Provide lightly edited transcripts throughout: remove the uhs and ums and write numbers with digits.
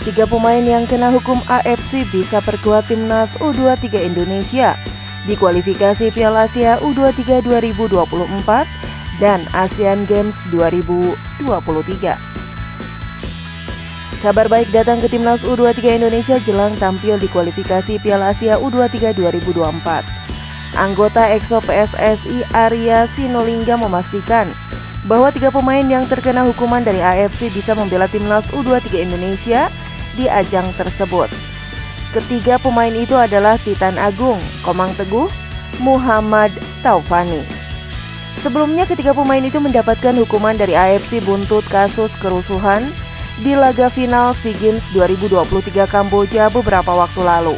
3 pemain yang kena hukum AFC bisa perkuat timnas U23 Indonesia di kualifikasi Piala Asia U23 2024 dan Asian Games 2023. Kabar baik datang ke timnas U23 Indonesia jelang tampil di kualifikasi Piala Asia U23 2024. Anggota EXO PSSI Arya Sinulinga memastikan bahwa 3 pemain yang terkena hukuman dari AFC bisa membela timnas U23 Indonesia di ajang tersebut. Ketiga pemain itu adalah Titan Agung, Komang Teguh, Muhammad Taufani. Sebelumnya ketiga pemain itu mendapatkan hukuman dari AFC buntut kasus kerusuhan di laga final SEA Games 2023 Kamboja beberapa waktu lalu.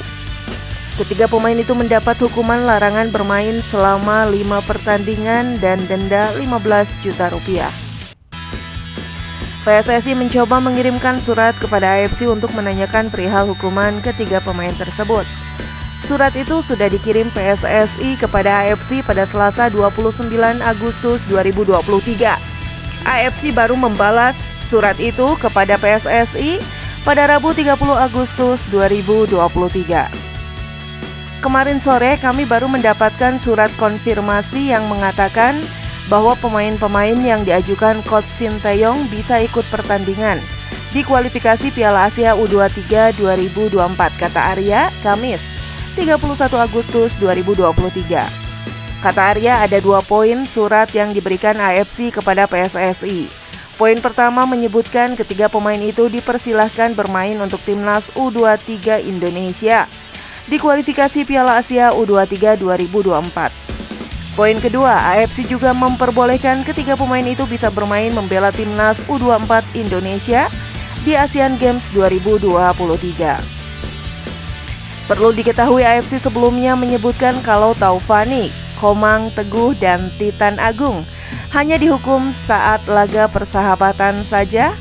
Ketiga pemain itu mendapat hukuman larangan bermain selama 5 pertandingan dan denda 15 juta rupiah. PSSI mencoba mengirimkan surat kepada AFC untuk menanyakan perihal hukuman ketiga pemain tersebut. Surat itu sudah dikirim PSSI kepada AFC pada Selasa 29 Agustus 2023. AFC baru membalas surat itu kepada PSSI pada Rabu 30 Agustus 2023. Kemarin sore kami baru mendapatkan surat konfirmasi yang mengatakan bahwa pemain-pemain yang diajukan Coach Sinteyong bisa ikut pertandingan di kualifikasi Piala Asia U23 2024, kata Arya, Kamis 31 Agustus 2023. Kata Arya, ada 2 poin surat yang diberikan AFC kepada PSSI. Poin pertama menyebutkan ketiga pemain itu dipersilahkan bermain untuk timnas U23 Indonesia di kualifikasi Piala Asia U23 2024. Poin kedua, AFC juga memperbolehkan ketiga pemain itu bisa bermain membela timnas U24 Indonesia di Asian Games 2023. Perlu diketahui AFC sebelumnya menyebutkan kalau Taufani, Komang Teguh, dan Titan Agung hanya dihukum saat laga persahabatan saja,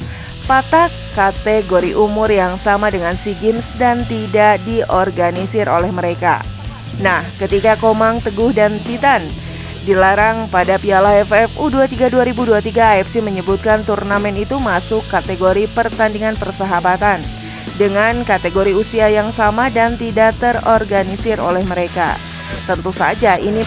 patak kategori umur yang sama dengan SEA Games dan tidak diorganisir oleh mereka. Nah, ketika Komang Teguh dan Titan dilarang pada Piala AFF U23 2023, AFC menyebutkan turnamen itu masuk kategori pertandingan persahabatan dengan kategori usia yang sama dan tidak terorganisir oleh mereka. Tentu saja ini